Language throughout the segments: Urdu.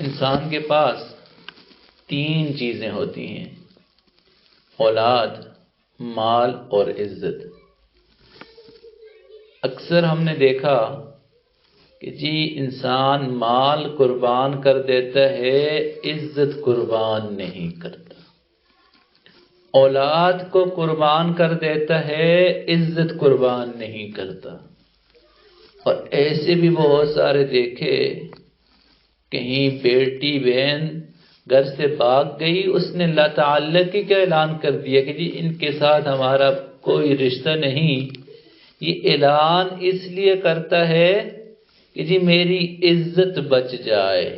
انسان کے پاس تین چیزیں ہوتی ہیں: اولاد، مال اور عزت۔ اکثر ہم نے دیکھا کہ جی انسان مال قربان کر دیتا ہے، عزت قربان نہیں کرتا، اولاد کو قربان کر دیتا ہے، عزت قربان نہیں کرتا۔ اور ایسے بھی بہت سارے دیکھے، کہیں بیٹی بہن گھر سے بھاگ گئی، اس نے لا تعلقی کا اعلان کر دیا کہ جی ان کے ساتھ ہمارا کوئی رشتہ نہیں۔ یہ اعلان اس لیے کرتا ہے کہ جی میری عزت بچ جائے،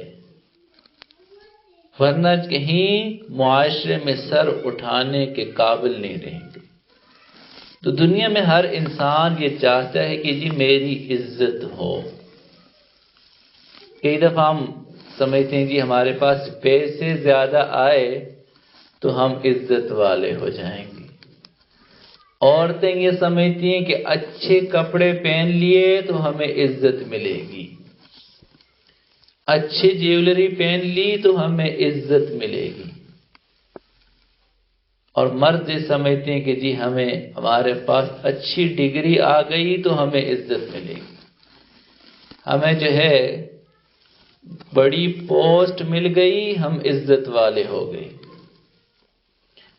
ورنہ کہیں معاشرے میں سر اٹھانے کے قابل نہیں رہیں گے۔ تو دنیا میں ہر انسان یہ چاہتا ہے کہ جی میری عزت ہو۔ کئی دفعہ ہم سمجھتے ہیں جی ہمارے پاس پیسے زیادہ آئے تو ہم عزت والے ہو جائیں گے۔ عورتیں یہ سمجھتی ہیں کہ اچھے کپڑے پہن لیے تو ہمیں عزت ملے گی، اچھی جیولری پہن لی تو ہمیں عزت ملے گی۔ اور مرد یہ سمجھتے ہیں کہ جی ہمارے پاس اچھی ڈگری آ گئی تو ہمیں عزت ملے گی، ہمیں جو ہے بڑی پوسٹ مل گئی، ہم عزت والے ہو گئے،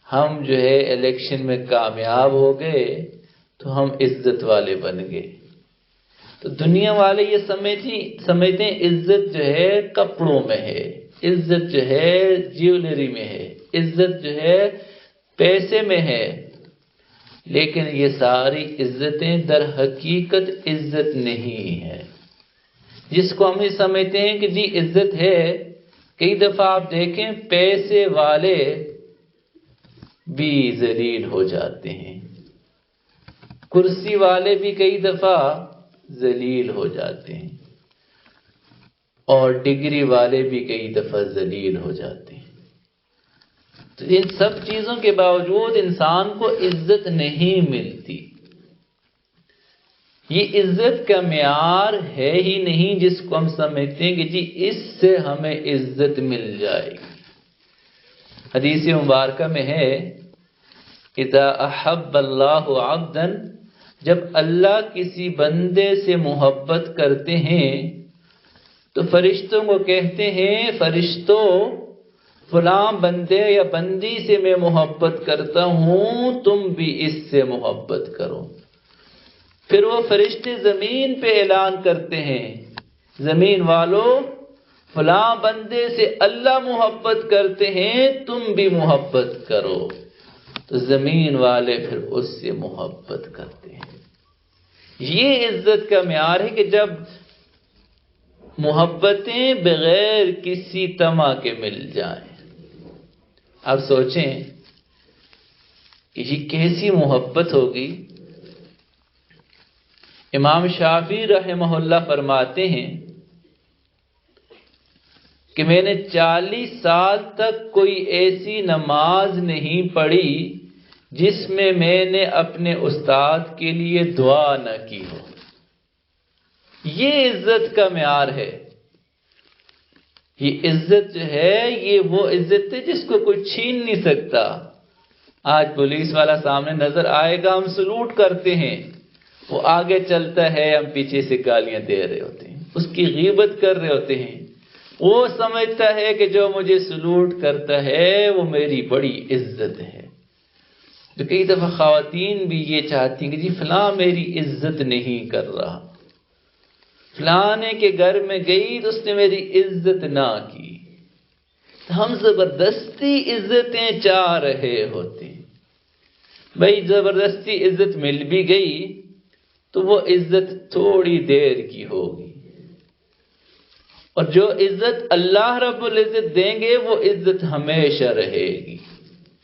ہم جو ہے الیکشن میں کامیاب ہو گئے تو ہم عزت والے بن گئے۔ تو دنیا والے یہ سمجھتے ہیں عزت جو ہے کپڑوں میں ہے، عزت جو ہے جیولری میں ہے، عزت جو ہے پیسے میں ہے۔ لیکن یہ ساری عزتیں در حقیقت عزت نہیں ہے۔ جس کو ہم یہ سمجھتے ہیں کہ جی عزت ہے، کئی دفعہ آپ دیکھیں پیسے والے بھی ذلیل ہو جاتے ہیں، کرسی والے بھی کئی دفعہ ذلیل ہو جاتے ہیں، اور ڈگری والے بھی کئی دفعہ ذلیل ہو جاتے ہیں۔ تو ان سب چیزوں کے باوجود انسان کو عزت نہیں ملتی۔ یہ عزت کا معیار ہے ہی نہیں جس کو ہم سمجھتے ہیں کہ جی اس سے ہمیں عزت مل جائے گی۔ حدیث مبارکہ میں ہے اذا احب اللہ عبدا، جب اللہ کسی بندے سے محبت کرتے ہیں تو فرشتوں کو کہتے ہیں فرشتوں فلاں بندے یا بندی سے میں محبت کرتا ہوں، تم بھی اس سے محبت کرو۔ پھر وہ فرشتے زمین پہ اعلان کرتے ہیں زمین والوں فلاں بندے سے اللہ محبت کرتے ہیں، تم بھی محبت کرو۔ تو زمین والے پھر اس سے محبت کرتے ہیں۔ یہ عزت کا معیار ہے کہ جب محبتیں بغیر کسی طمع کے مل جائیں۔ آپ سوچیں کہ یہ کیسی محبت ہوگی۔ امام شافعی رحمہ اللہ فرماتے ہیں کہ میں نے 40 سال تک کوئی ایسی نماز نہیں پڑھی جس میں نے اپنے استاد کے لیے دعا نہ کی ہو۔ یہ عزت کا معیار ہے۔ یہ عزت جو ہے یہ وہ عزت ہے جس کو کوئی چھین نہیں سکتا۔ آج پولیس والا سامنے نظر آئے گا، ہم سلوٹ کرتے ہیں، وہ آگے چلتا ہے، ہم پیچھے سے گالیاں دے رہے ہوتے ہیں، اس کی غیبت کر رہے ہوتے ہیں۔ وہ سمجھتا ہے کہ جو مجھے سلوٹ کرتا ہے وہ میری بڑی عزت ہے۔ تو کئی دفعہ خواتین بھی یہ چاہتی ہیں کہ جی فلاں میری عزت نہیں کر رہا، فلانے کے گھر میں گئی تو اس نے میری عزت نہ کی۔ تو ہم زبردستی عزتیں چاہ رہے ہوتے ہیں۔ بھائی زبردستی عزت مل بھی گئی تو وہ عزت تھوڑی دیر کی ہوگی، اور جو عزت اللہ رب العزت دیں گے وہ عزت ہمیشہ رہے گی۔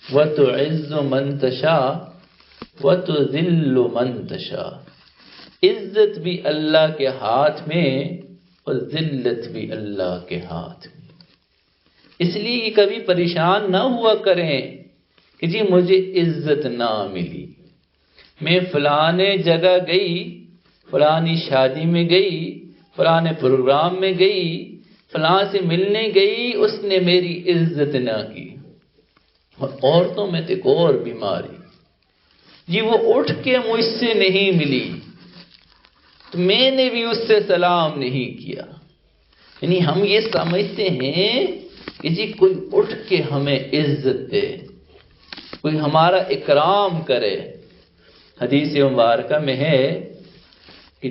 وَتُعِزُّ مَن تَشَاءُ وَتُذِلُّ مَن تَشَاءُ۔ عزت بھی اللہ کے ہاتھ میں اور ذلت بھی اللہ کے ہاتھ میں۔ اس لیے کبھی پریشان نہ ہوا کریں کہ جی مجھے عزت نہ ملی، میں فلانے جگہ گئی، فلانی شادی میں گئی، فلانے پروگرام میں گئی، فلاں سے ملنے گئی، اس نے میری عزت نہ کی۔ اور عورتوں میں تو ایک اور بیماری، جی وہ اٹھ کے مجھ سے نہیں ملی تو میں نے بھی اس سے سلام نہیں کیا۔ یعنی ہم یہ سمجھتے ہیں کہ جی کوئی اٹھ کے ہمیں عزت دے، کوئی ہمارا اکرام کرے۔ حدیث مبارکہ میں ہے کہ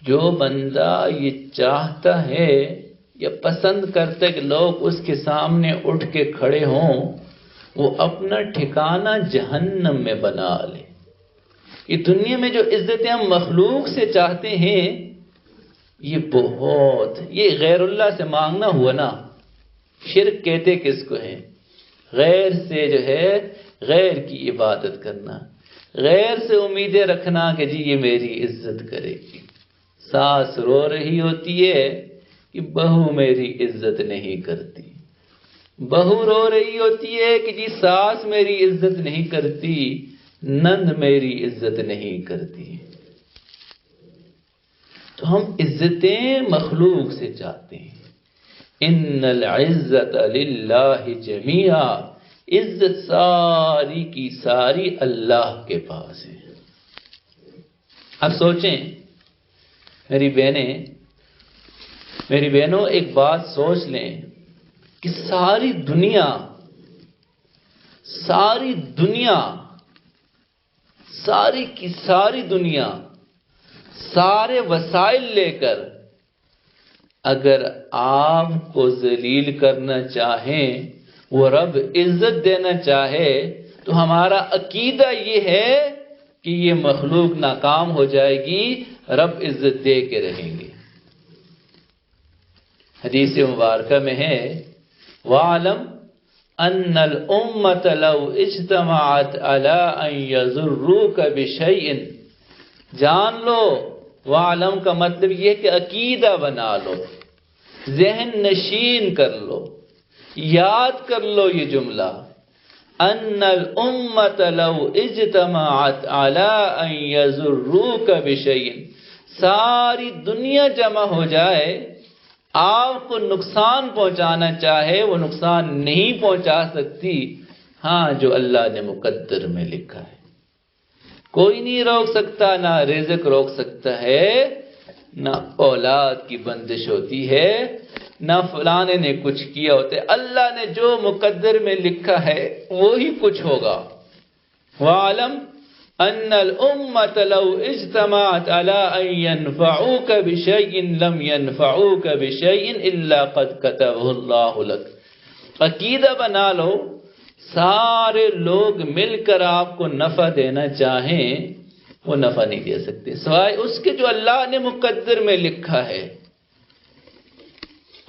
جو بندہ یہ چاہتا ہے یا پسند کرتا ہے کہ لوگ اس کے سامنے اٹھ کے کھڑے ہوں، وہ اپنا ٹھکانہ جہنم میں بنا لے۔ یہ دنیا میں جو عزتیں ہم مخلوق سے چاہتے ہیں، یہ غیر اللہ سے مانگنا ہوا نا۔ شرک کہتے کس کو ہے؟ غیر سے جو ہے غیر کی عبادت کرنا، غیر سے امیدیں رکھنا کہ جی یہ میری عزت کرے گی۔ ساس رو رہی ہوتی ہے کہ بہو میری عزت نہیں کرتی، بہو رو رہی ہوتی ہے کہ جی ساس میری عزت نہیں کرتی، نند میری عزت نہیں کرتی۔ تو ہم عزتیں مخلوق سے چاہتے ہیں۔ ان العزت للہ جمیعا، عزت ساری کی ساری اللہ کے پاس ہے۔ اب سوچیں میری بہنوں، ایک بات سوچ لیں کہ ساری دنیا، ساری کی ساری دنیا سارے وسائل لے کر اگر آپ کو ذلیل کرنا چاہیں، وہ رب عزت دینا چاہے، تو ہمارا عقیدہ یہ ہے کہ یہ مخلوق ناکام ہو جائے گی، رب عزت دے کے رہیں گے۔ حدیث مبارکہ میں ہے وَاعْلَمْ أَنَّ الْأُمَّةَ لَوْ اجْتَمَعَتْ عَلَىٰ أَنْ يَضُرُّوكَ بِشَيْءٍ، جان لو، وَاعْلَمْ کا مطلب یہ کہ عقیدہ بنا لو، ذہن نشین کر لو، یاد کر لو یہ جملہ، ان الامت لو اجتمعت علی ان یضروک بشیء، ساری دنیا جمع ہو جائے آپ کو نقصان پہنچانا چاہے، وہ نقصان نہیں پہنچا سکتی، ہاں جو اللہ نے مقدر میں لکھا ہے۔ کوئی نہیں روک سکتا، نہ رزق روک سکتا ہے، نہ اولاد کی بندش ہوتی ہے، نہ فلانے نے کچھ کیا ہوتا ہے۔ اللہ نے جو مقدر میں لکھا ہے وہی کچھ ہوگا۔ وَاعْلَمْ أَنَّ الْأُمَّةَ لَوْ اجْتَمَعَتْ عَلَىٰ أَن يَنْفَعُوكَ بِشَيْءٍ لَمْ يَنْفَعُوكَ بِشَيْءٍ إِلَّا قَدْ كَتَبَهُ اللَّهُ لَكَ۔ عقیدہ بنا لو، سارے لوگ مل کر آپ کو نفع دینا چاہیں، وہ نفع نہیں دے سکتے سوائے اس کے جو اللہ نے مقدر میں لکھا ہے۔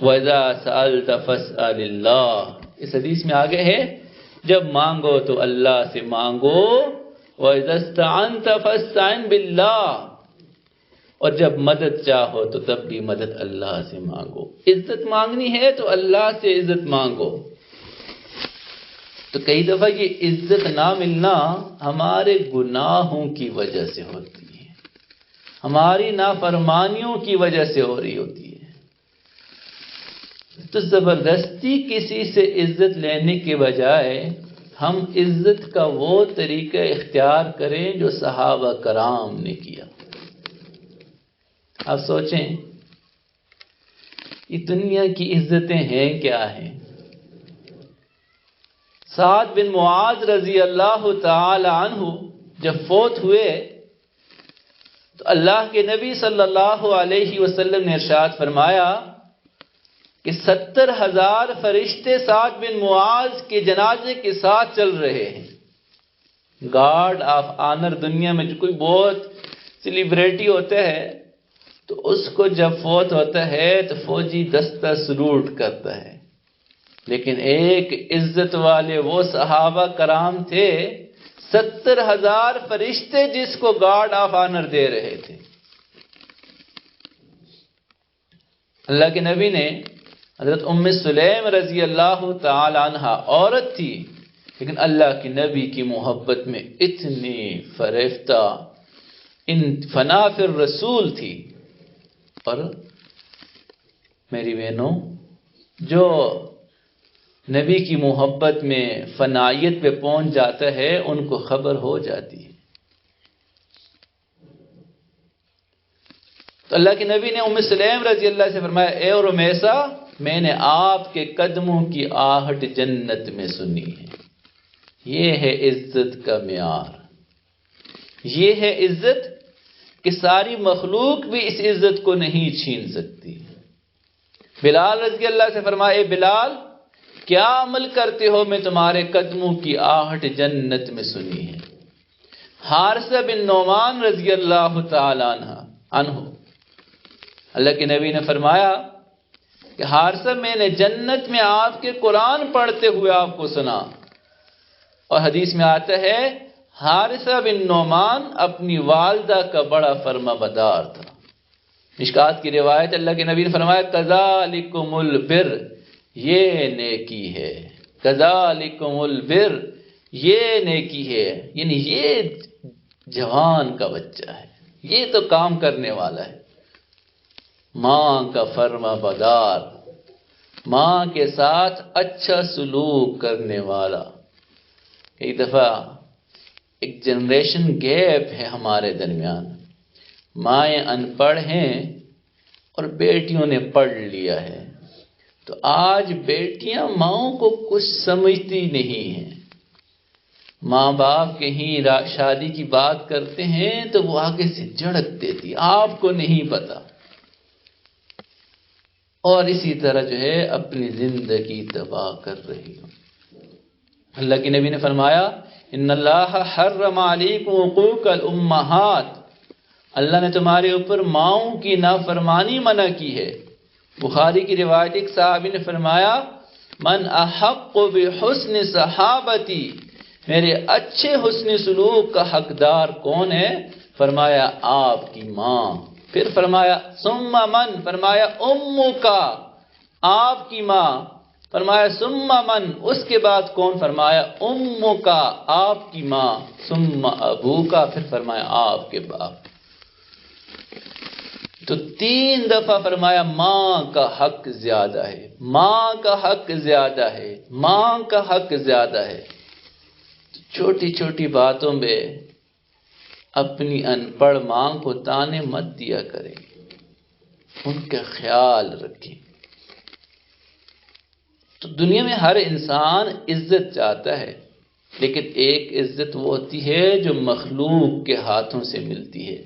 وَإِذَا سَأَلْتَ فَاسْأَلِ اللَّهِ، اس حدیث میں آگے ہے جب مانگو تو اللہ سے مانگو، وَإِذَا اسْتَعَنْتَ فَاسْتَعِنْ بِاللَّهِ، اور جب مدد چاہو تو تب بھی مدد اللہ سے مانگو۔ عزت مانگنی ہے تو اللہ سے عزت مانگو۔ تو کئی دفعہ یہ عزت نہ ملنا ہمارے گناہوں کی وجہ سے ہوتی ہے، ہماری نافرمانیوں کی وجہ سے ہو رہی ہوتی ہے۔ تو زبردستی کسی سے عزت لینے کے بجائے ہم عزت کا وہ طریقہ اختیار کریں جو صحابہ کرام نے کیا۔ آپ سوچیں یہ دنیا کی عزتیں ہیں کیا ہیں؟ سعد بن معاذ رضی اللہ تعالی عنہ جب فوت ہوئے تو اللہ کے نبی صلی اللہ علیہ وسلم نے ارشاد فرمایا کہ 70,000 فرشتے سعد بن معاذ کے جنازے کے ساتھ چل رہے ہیں۔ گارڈ آف آنر، دنیا میں جو کوئی بہت سیلیبریٹی ہوتا ہے تو اس کو جب فوت ہوتا ہے تو فوجی دستہ سلوٹ کرتا ہے، لیکن ایک عزت والے وہ صحابہ کرام تھے، 70,000 فرشتے جس کو گارڈ آف آنر دے رہے تھے۔ اللہ کے نبی نے حضرت ام سلیم رضی اللہ تعالی عنہ عورت تھی، لیکن اللہ کے نبی کی محبت میں اتنی فریفتہ، فنا فی الرسول تھی۔ اور میری بہنوں، جو نبی کی محبت میں فنائیت پہ پہنچ جاتا ہے ان کو خبر ہو جاتی ہے۔ تو اللہ کے نبی نے ام سلیم رضی اللہ سے فرمایا، اے رمیسہ، میں نے آپ کے قدموں کی آہٹ جنت میں سنی ہے۔ یہ ہے عزت کا معیار، یہ ہے عزت کہ ساری مخلوق بھی اس عزت کو نہیں چھین سکتی۔ بلال رضی اللہ سے فرمایا، اے بلال، کیا عمل کرتے ہو؟ میں تمہارے قدموں کی آہٹ جنت میں سنی ہے۔ حارثہ بن نعمان رضی اللہ تعالی عنہ، اللہ کے نبی نے فرمایا کہ حارثہ، میں نے جنت میں آپ کے قرآن پڑھتے ہوئے آپ کو سنا۔ اور حدیث میں آتا ہے حارثہ بن نعمان اپنی والدہ کا بڑا فرما بردار تھا۔ مشکات کی روایت، اللہ کے نبی نے فرمایا، کذالکم البر، یہ نیکی ہے، کذالکم البر، یہ نیکی ہے، یعنی یہ جوان کا بچہ ہے، یہ تو کام کرنے والا ہے، ماں کا فرما بردار، ماں کے ساتھ اچھا سلوک کرنے والا۔ کئی دفعہ ایک جنریشن گیپ ہے ہمارے درمیان، مائیں ان پڑھ ہیں اور بیٹیوں نے پڑھ لیا ہے، تو آج بیٹیاں ماؤں کو کچھ سمجھتی نہیں ہیں۔ ماں باپ کہیں شادی کی بات کرتے ہیں تو وہ آگے سے جھڑک دیتی، آپ کو نہیں پتا، اور اسی طرح جو ہے اپنی زندگی تباہ کر رہی ہوں۔ اللہ کے نبی نے فرمایا، ان اللہ حرم علیکم حقوق الامہات، اللہ نے تمہارے اوپر ماؤں کی نافرمانی منع کی ہے۔ بخاری کی روایت، ایک صحابی نے فرمایا، من احق بحسن صحابتی، میرے اچھے حسن سلوک کا حقدار کون ہے؟ فرمایا آپ کی ماں۔ پھر فرمایا ثم من، فرمایا امکا، آپ کی ماں۔ فرمایا ثم من، اس کے بعد کون؟ فرمایا امکا، آپ کی ماں۔ ثم ابوکا، پھر فرمایا آپ کے باپ۔ تو 3 دفعہ فرمایا ماں کا حق زیادہ ہے، ماں کا حق زیادہ ہے، ماں کا حق زیادہ ہے۔ چھوٹی چھوٹی باتوں میں اپنی ان پڑھ ماں کو تانے مت دیا کریں، ان کا خیال رکھیں۔ تو دنیا میں ہر انسان عزت چاہتا ہے، لیکن ایک عزت وہ ہوتی ہے جو مخلوق کے ہاتھوں سے ملتی ہے،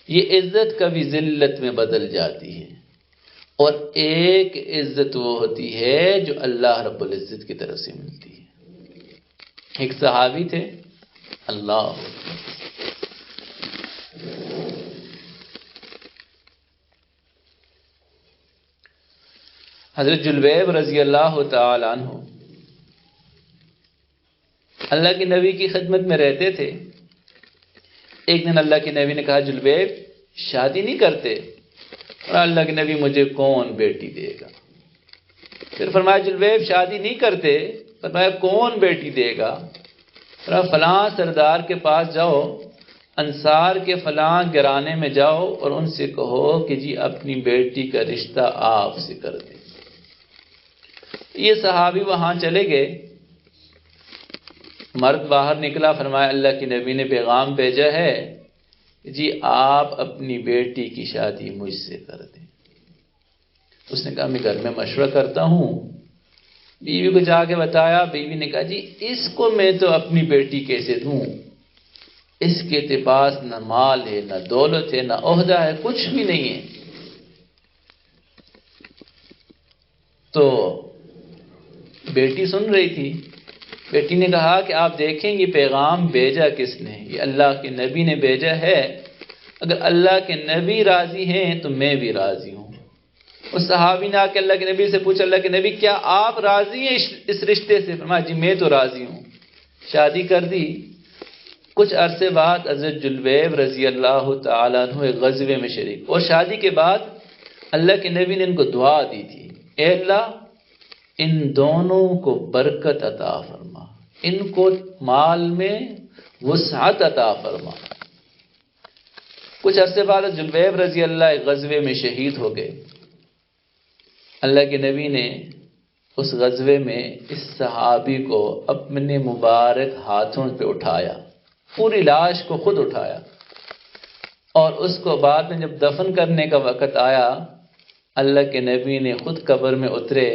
یہ عزت کبھی ذلت میں بدل جاتی ہے، اور ایک عزت وہ ہوتی ہے جو اللہ رب العزت کی طرف سے ملتی ہے۔ ایک صحابی تھے، اللہ حضرت جلبیب رضی اللہ تعالی عنہ اللہ کے نبی کی خدمت میں رہتے تھے۔ ایک دن اللہ کے نبی نے کہا، جلبیب شادی نہیں کرتے؟ اور اللہ کے نبی، مجھے کون بیٹی دے گا؟ پھر فرمایا جلبیب شادی نہیں کرتے؟ فرمایا کون بیٹی دے گا؟ فرمایا فلاں سردار کے پاس جاؤ، انصار کے فلاں گرانے میں جاؤ اور ان سے کہو کہ جی اپنی بیٹی کا رشتہ آپ سے کر دیں۔ یہ صحابی وہاں چلے گئے، مرد باہر نکلا، فرمایا اللہ کے نبی نے پیغام بھیجا ہے جی آپ اپنی بیٹی کی شادی مجھ سے کر دیں۔ اس نے کہا میں گھر میں مشورہ کرتا ہوں۔ بیوی کو جا کے بتایا، بیوی نے کہا جی اس کو میں تو اپنی بیٹی کیسے دوں، اس کے پاس نہ مال ہے، نہ دولت ہے، نہ عہدہ ہے، کچھ بھی نہیں ہے۔ تو بیٹی سن رہی تھی، بیٹی نے کہا کہ آپ دیکھیں یہ پیغام بھیجا کس نے؟ یہ اللہ کے نبی نے بھیجا ہے، اگر اللہ کے نبی راضی ہیں تو میں بھی راضی ہوں۔ اس صحابی نے آ کے اللہ کے نبی سے پوچھا، اللہ کے نبی کیا آپ راضی ہیں اس رشتے سے؟ فرمایا جی میں تو راضی ہوں۔ شادی کر دی۔ کچھ عرصے بعد حضرت جلبیب رضی اللہ تعالیٰ عنہ ایک غزوے میں شریک، اور شادی کے بعد اللہ کے نبی نے ان کو دعا دی تھی، اے اللہ ان دونوں کو برکت عطا فرما، ان کو مال میں وسعت عطا فرما۔ کچھ عرصے بعد جلبیب رضی اللہ ایک غزوے میں شہید ہو گئے۔ اللہ کے نبی نے اس غزوے میں اس صحابی کو اپنے مبارک ہاتھوں پہ اٹھایا، پوری لاش کو خود اٹھایا، اور اس کو بعد میں جب دفن کرنے کا وقت آیا، اللہ کے نبی نے خود قبر میں اترے،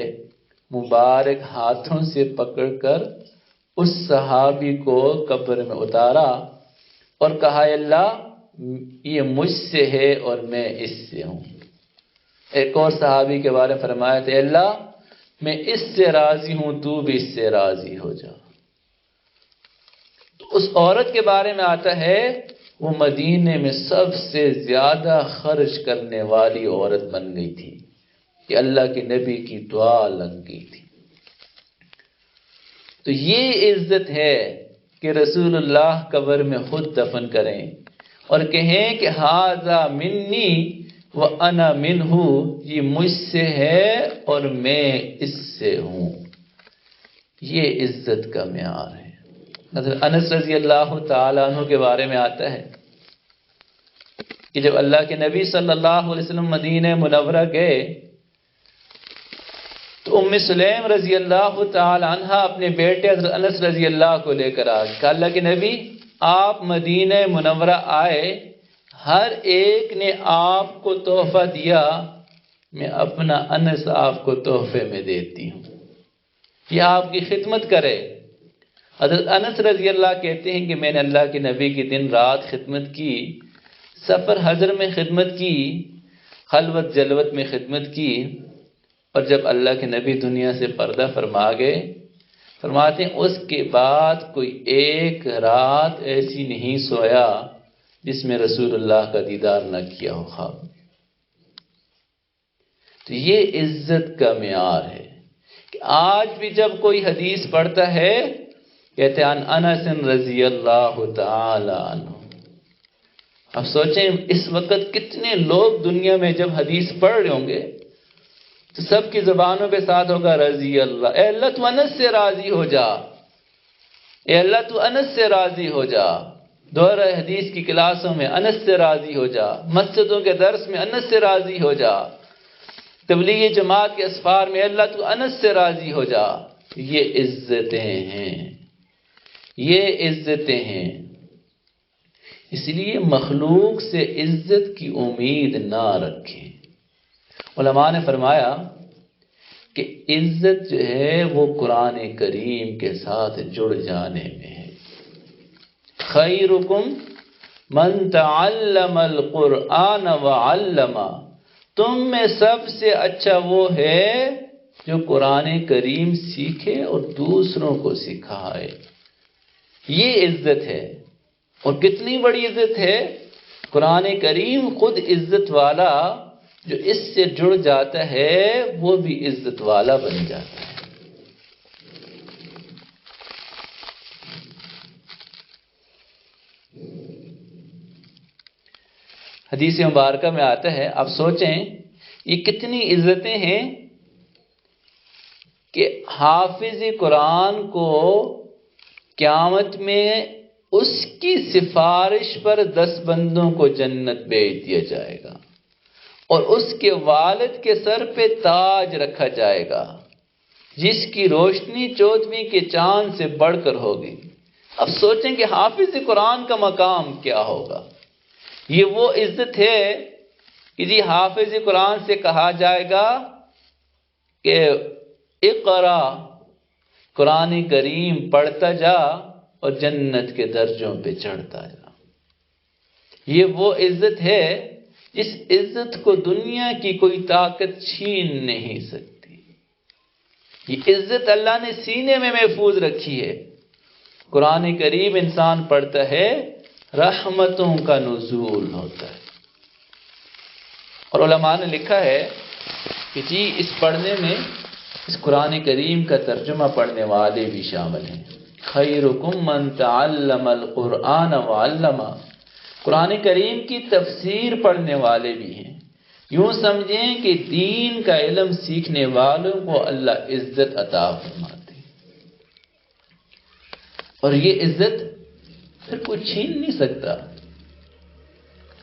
مبارک ہاتھوں سے پکڑ کر اس صحابی کو قبر میں اتارا اور کہا اللہ یہ مجھ سے ہے اور میں اس سے ہوں۔ ایک اور صحابی کے بارے میں فرمایا تھا اللہ میں اس سے راضی ہوں، تو بھی اس سے راضی ہو جا۔ تو اس عورت کے بارے میں آتا ہے وہ مدینے میں سب سے زیادہ خرچ کرنے والی عورت بن گئی تھی کہ اللہ کے نبی کی دعا لگ گئی تھی۔ تو یہ عزت ہے کہ رسول اللہ قبر میں خود دفن کریں اور کہیں کہ ھذا منی وانا منہ، یہ مجھ سے ہے اور میں اس سے ہوں۔ یہ عزت کا معیار ہے۔ حضرت انس رضی اللہ تعالیٰ عنہ کے بارے میں آتا ہے کہ جب اللہ کے نبی صلی اللہ علیہ وسلم مدینہ منورہ گئے تو ام سلیم رضی اللہ تعالی عنہ اپنے بیٹے حضرت انس رضی اللہ کو لے کر آ کہ اللہ کے نبی آپ مدینہ منورہ آئے، ہر ایک نے آپ کو تحفہ دیا، میں اپنا انس آپ کو تحفے میں دیتی ہوں، یہ آپ کی خدمت کرے۔ حضرت انس رضی اللہ کہتے ہیں کہ میں نے اللہ کے نبی کی دن رات خدمت کی، سفر حضر میں خدمت کی، خلوت جلوت میں خدمت کی، اور جب اللہ کے نبی دنیا سے پردہ فرما گئے، فرماتے ہیں اس کے بعد کوئی ایک رات ایسی نہیں سویا جس میں رسول اللہ کا دیدار نہ کیا ہو خواب میں۔ تو یہ عزت کا معیار ہے کہ آج بھی جب کوئی حدیث پڑھتا ہے کہتے ہیں انس رضی اللہ تعالی عنہ۔ اب سوچیں اس وقت کتنے لوگ دنیا میں جب حدیث پڑھ رہے ہوں گے تو سب کی زبانوں پہ ساتھ ہوگا رضی اللہ، اے اللہ تو انس سے راضی ہو جا، اے اللہ تو انس سے راضی ہو جا، دورہ حدیث کی کلاسوں میں انس سے راضی ہو جا، مسجدوں کے درس میں انس سے راضی ہو جا، تبلیغ جماعت کے اسفار میں اللہ تو انس سے راضی ہو جا۔ یہ عزتیں ہیں، یہ عزتیں ہیں۔ اس لیے مخلوق سے عزت کی امید نہ رکھیں۔ علماء نے فرمایا کہ عزت جو ہے وہ قرآن کریم کے ساتھ جڑ جانے میں ہے۔ خیرکم من تعلم القرآن وعلمہ، تم میں سب سے اچھا وہ ہے جو قرآن کریم سیکھے اور دوسروں کو سکھائے۔ یہ عزت ہے، اور کتنی بڑی عزت ہے۔ قرآن کریم خود عزت والا، جو اس سے جڑ جاتا ہے وہ بھی عزت والا بن جاتا ہے۔ حدیث مبارکہ میں آتا ہے، آپ سوچیں یہ کتنی عزتیں ہیں کہ حافظ قرآن کو قیامت میں اس کی سفارش پر 10 بندوں کو جنت بھیج دیا جائے گا، اور اس کے والد کے سر پہ تاج رکھا جائے گا جس کی روشنی 14ویں کے چاند سے بڑھ کر ہوگی۔ اب سوچیں کہ حافظ قرآن کا مقام کیا ہوگا۔ یہ وہ عزت ہے کہ جی حافظ قرآن سے کہا جائے گا کہ اقرا، قرآن کریم پڑھتا جا اور جنت کے درجوں پہ چڑھتا جا۔ یہ وہ عزت ہے جس عزت کو دنیا کی کوئی طاقت چھین نہیں سکتی۔ یہ عزت اللہ نے سینے میں محفوظ رکھی ہے۔ قرآن کریم انسان پڑھتا ہے، رحمتوں کا نزول ہوتا ہے۔ اور علماء نے لکھا ہے کہ جی اس پڑھنے میں اس قرآن کریم کا ترجمہ پڑھنے والے بھی شامل ہیں۔ خیرکم من تعلم القرآن وعلمہ، قرآن کریم کی تفسیر پڑھنے والے بھی ہیں۔ یوں سمجھیں کہ دین کا علم سیکھنے والوں کو اللہ عزت عطا فرماتے ہیں، اور یہ عزت پھر کوئی چھین نہیں سکتا۔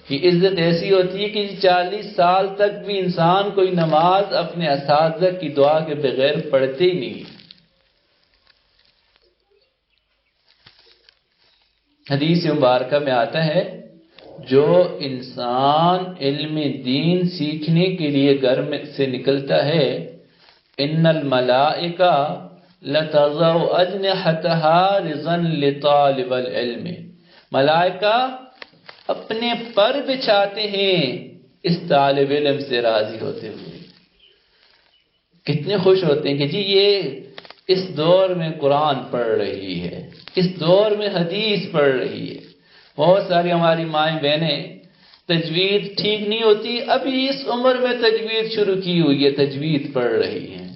کہ عزت ایسی ہوتی ہے کہ 40 سال تک بھی انسان کوئی نماز اپنے اساتذہ کی دعا کے بغیر پڑھتے ہی نہیں. حدیث مبارکہ میں آتا ہے جو انسان علم دین سیکھنے کے لیے گھر میں سے نکلتا ہے ان الملائکہ لتضع اجنحتها رضا لطالب العلم، ملائکہ اپنے پر بچھاتے ہیں اس طالب علم سے راضی ہوتے ہوئے. کتنے خوش ہوتے ہیں کہ جی یہ اس دور میں قرآن پڑھ رہی ہے، اس دور میں حدیث پڑھ رہی ہے. بہت ساری ہماری مائیں بہنیں تجوید ٹھیک نہیں ہوتی، ابھی اس عمر میں تجوید شروع کی ہوئی ہے، تجوید پڑھ رہی ہیں.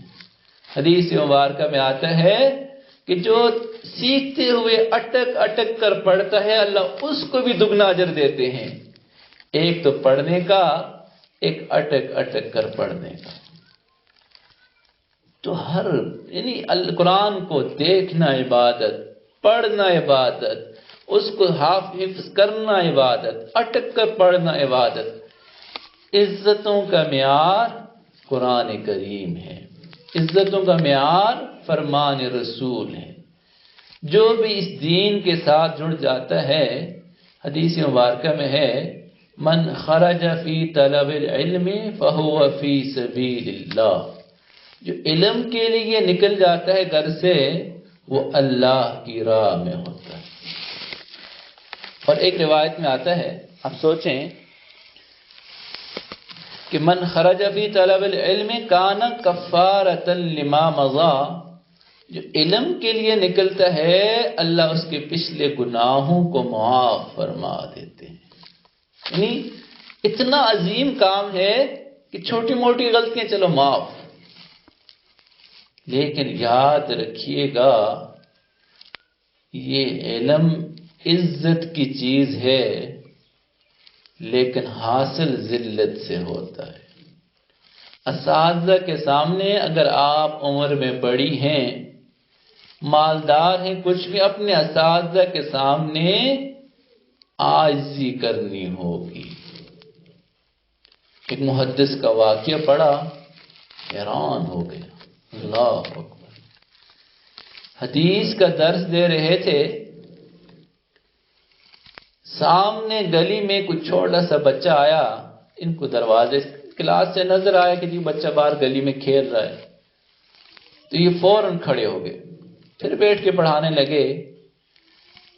حدیث مبارکہ میں آتا ہے کہ جو سیکھتے ہوئے اٹک اٹک کر پڑھتا ہے اللہ اس کو بھی دگنا اجر دیتے ہیں. ایک تو پڑھنے کا، ایک اٹک اٹک کر پڑھنے کا. تو ہر یعنی قرآن کو دیکھنا عبادت، پڑھنا عبادت، اس کو حفظ کرنا عبادت، اٹک کر پڑھنا عبادت. عزتوں کا معیار قرآن کریم ہے، عزتوں کا معیار فرمان رسول ہے. جو بھی اس دین کے ساتھ جڑ جاتا ہے، حدیث مبارکہ میں ہے من خرج فی طلب العلم فہو فی سبیل اللہ، جو علم کے لیے نکل جاتا ہے گھر سے وہ اللہ کی راہ میں ہوتا ہے. اور ایک روایت میں آتا ہے، آپ سوچیں کہ من خرج فی طلب العلم کان کفارۃ لما مضی، جو علم کے لیے نکلتا ہے اللہ اس کے پچھلے گناہوں کو معاف فرما دیتے ہیں. یعنی اتنا عظیم کام ہے کہ چھوٹی موٹی غلطیاں چلو معاف، لیکن یاد رکھیے گا یہ علم عزت کی چیز ہے لیکن حاصل ذلت سے ہوتا ہے. اساتذہ کے سامنے اگر آپ عمر میں بڑی ہیں، مالدار ہیں، کچھ بھی، اپنے اساتذہ کے سامنے عاجزی کرنی ہوگی. ایک محدث کا واقعہ پڑھا، حیران ہو گیا. اللہ اکبر، حدیث کا درس دے رہے تھے، سامنے گلی میں کچھ چھوٹا سا بچہ آیا، ان کو دروازے کلاس سے نظر آیا کہ جی بچہ باہر گلی میں کھیل رہا ہے. تو یہ فوراً کھڑے ہو گئے، پھر بیٹھ کے پڑھانے لگے.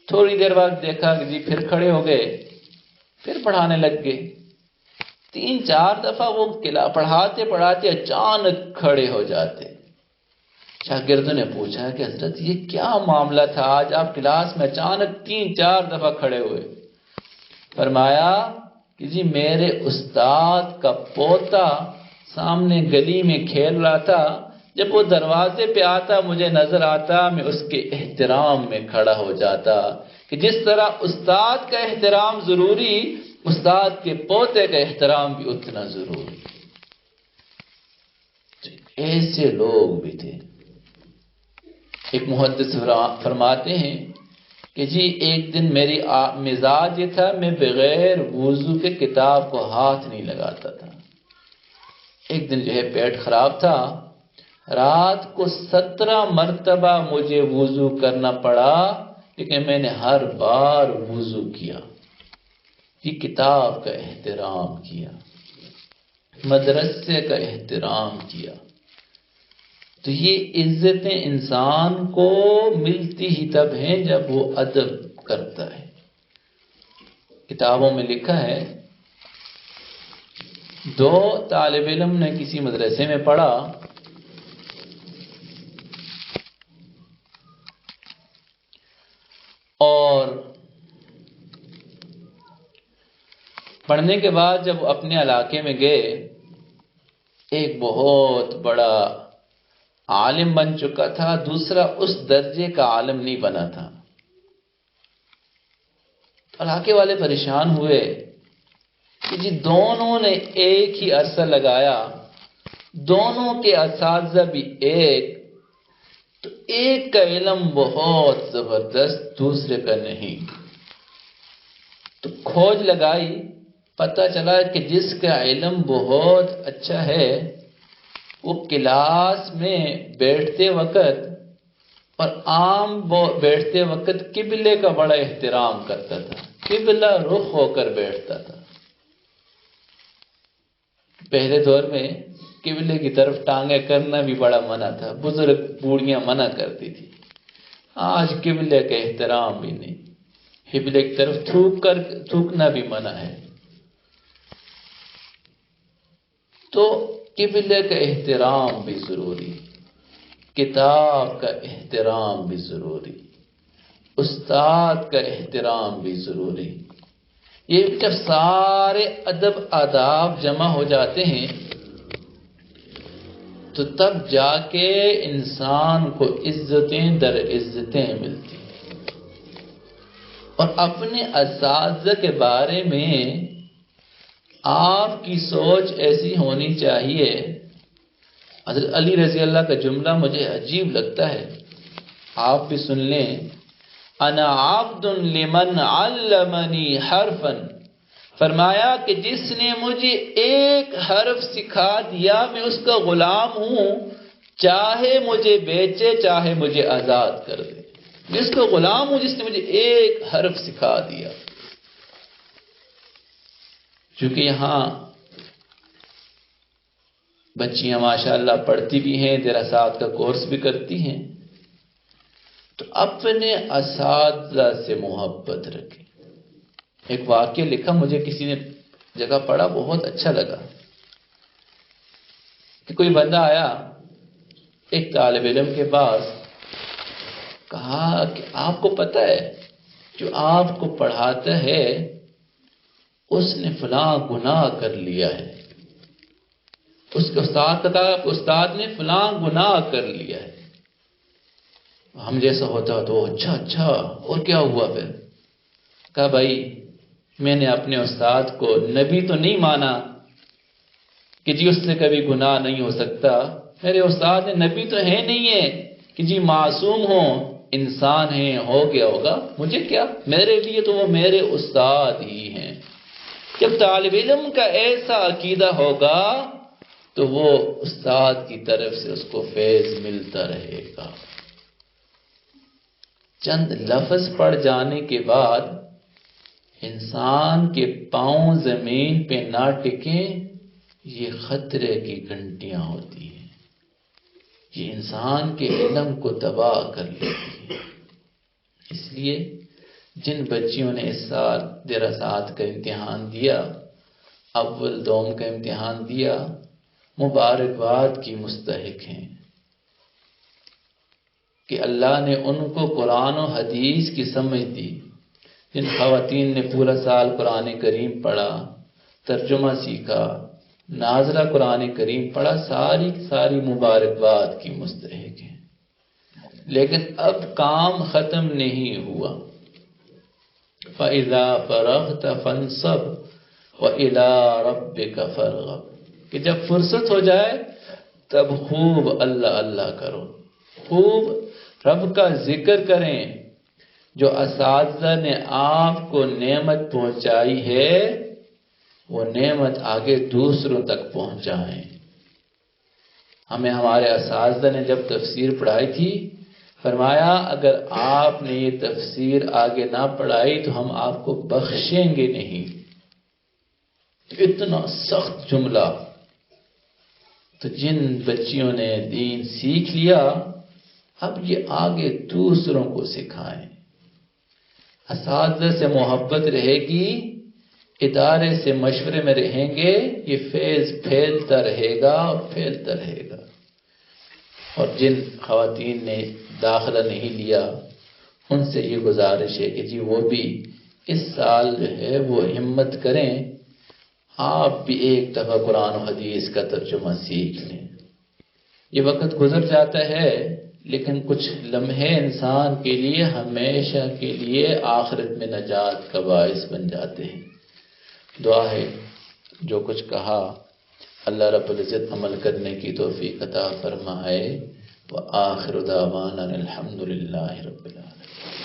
تھوڑی دیر بعد دیکھا کہ جی پھر کھڑے ہو گئے، پھر پڑھانے لگ گئے. 3-4 دفعہ وہ پڑھاتے پڑھاتے اچانک کھڑے ہو جاتے. شاگردوں نے پوچھا کہ حضرت یہ کیا معاملہ تھا، آج آپ کلاس میں اچانک 3-4 دفعہ کھڑے ہوئے؟ فرمایا کہ جی میرے استاد کا پوتا سامنے گلی میں کھیل رہا تھا، جب وہ دروازے پہ آتا مجھے نظر آتا، میں اس کے احترام میں کھڑا ہو جاتا کہ جس طرح استاد کا احترام ضروری، استاد کے پوتے کا احترام بھی اتنا ضروری. ایسے لوگ بھی تھے. ایک محدث فرماتے ہیں کہ جی ایک دن میری مزاج یہ تھا میں بغیر وضو کے کتاب کو ہاتھ نہیں لگاتا تھا. ایک دن جو ہے پیٹ خراب تھا، رات کو 17 مرتبہ مجھے وضو کرنا پڑا، لیکن میں نے ہر بار وضو کیا. یہ کتاب کا احترام کیا، مدرسے کا احترام کیا. تو یہ عزتیں انسان کو ملتی ہی تب ہیں جب وہ ادب کرتا ہے. کتابوں میں لکھا ہے 2 طالب علم نے کسی مدرسے میں پڑھا، اور پڑھنے کے بعد جب اپنے علاقے میں گئے، ایک بہت بڑا عالم بن چکا تھا، دوسرا اس درجے کا عالم نہیں بنا تھا. علاقے والے پریشان ہوئے کہ جی دونوں نے ایک ہی عرصہ لگایا، دونوں کے اساتذہ بھی ایک، تو ایک کا علم بہت زبردست، دوسرے کا نہیں. تو کھوج لگائی پتہ چلا کہ جس کا علم بہت اچھا ہے وہ کلاس میں بیٹھتے وقت اور عام بیٹھتے وقت قبلے کا بڑا احترام کرتا تھا، قبلہ رخ ہو کر بیٹھتا تھا۔ پہلے دور میں قبلے کی طرف ٹانگیں کرنا بھی بڑا منع تھا، بزرگ بوڑھیاں منع کرتی تھی۔ آج قبلے کا احترام بھی نہیں، قبلے کی طرف تھوکنا بھی منع ہے۔ تو قبلے کا احترام بھی ضروری، کتاب کا احترام بھی ضروری، استاد کا احترام بھی ضروری۔ یہ جب سارے ادب آداب جمع ہو جاتے ہیں تو تب جا کے انسان کو عزتیں در عزتیں ملتی ہیں۔ اور اپنے اساتذہ کے بارے میں آپ کی سوچ ایسی ہونی چاہیے۔ حضرت علی رضی اللہ کا جملہ مجھے عجیب لگتا ہے، آپ بھی سن لیں۔ انا عبد لمن علمنی حرفا، فرمایا کہ جس نے مجھے ایک حرف سکھا دیا میں اس کا غلام ہوں، چاہے مجھے بیچے چاہے مجھے آزاد کر دے، میں اس کا غلام ہوں جس نے مجھے ایک حرف سکھا دیا۔ چونکہ یہاں بچیاں ماشاءاللہ پڑھتی بھی ہیں، دراسات کا کورس بھی کرتی ہیں، تو اپنے اساتذہ سے محبت رکھیں۔ ایک واقعہ لکھا مجھے کسی نے جگہ پڑھا، بہت اچھا لگا کہ کوئی بندہ آیا ایک طالب علم کے پاس، کہا کہ آپ کو پتہ ہے جو آپ کو پڑھاتا ہے اس نے فلاں گناہ کر لیا ہے۔ اس کے استاد کا کہا کہ استاد نے فلاں گناہ کر لیا ہے۔ ہم جیسا ہوتا تو اچھا اور کیا ہوا پھر؟ کہا بھائی میں نے اپنے استاد کو نبی تو نہیں مانا کہ جی اس سے کبھی گناہ نہیں ہو سکتا، میرے استاد نے نبی تو ہے نہیں ہے کہ جی معصوم ہو، انسان ہیں، ہو گیا ہوگا، مجھے کیا، میرے لیے تو وہ میرے استاد ہی ہیں۔ جب طالب علم کا ایسا عقیدہ ہوگا تو وہ استاد کی طرف سے اس کو فیض ملتا رہے گا۔ چند لفظ پڑھ جانے کے بعد انسان کے پاؤں زمین پہ نہ ٹکیں، یہ خطرے کی گھنٹیاں ہوتی ہیں، یہ انسان کے علم کو تباہ کر لیتی ہیں۔ اس لیے جن بچیوں نے اس سال دراسات کا امتحان دیا، اول دوم کا امتحان دیا، مبارکباد کی مستحق ہیں کہ اللہ نے ان کو قرآن و حدیث کی سمجھ دی۔ جن خواتین نے پورا سال قرآن کریم پڑھا، ترجمہ سیکھا، ناظرہ قرآن کریم پڑھا، ساری مبارکباد کی مستحق ہیں۔ لیکن اب کام ختم نہیں ہوا۔ فَإِذَا فَرَغْتَ فَانْصَبْ وَإِلَىٰ رَبِّكَ فَارْغَب، کہ جب فرصت ہو جائے تب خوب اللہ اللہ کرو، خوب رب کا ذکر کریں۔ جو اساتذہ نے آپ کو نعمت پہنچائی ہے وہ نعمت آگے دوسروں تک پہنچائیں۔ ہمیں ہمارے اساتذہ نے جب تفسیر پڑھائی تھی فرمایا اگر آپ نے یہ تفسیر آگے نہ پڑھائی تو ہم آپ کو بخشیں گے نہیں۔ اتنا سخت جملہ۔ تو جن بچیوں نے دین سیکھ لیا اب یہ آگے دوسروں کو سکھائیں۔ اساتذہ سے محبت رہے گی، ادارے سے مشورے میں رہیں گے، یہ فیض پھیلتا رہے گا اور پھیلتا رہے گا۔ اور جن خواتین نے داخلہ نہیں لیا ان سے یہ گزارش ہے کہ جی وہ بھی اس سال جو ہے وہ ہمت کریں، آپ بھی ایک دفعہ قرآن و حدیث کا ترجمہ سیکھ لیں۔ یہ وقت گزر جاتا ہے لیکن کچھ لمحے انسان کے لیے ہمیشہ کے لیے آخرت میں نجات کا باعث بن جاتے ہیں۔ دعا ہے جو کچھ کہا اللہ رب العزت عمل کرنے کی توفیق عطا فرمائے۔ وآخر دعوانا الحمدللہ رب العالمین۔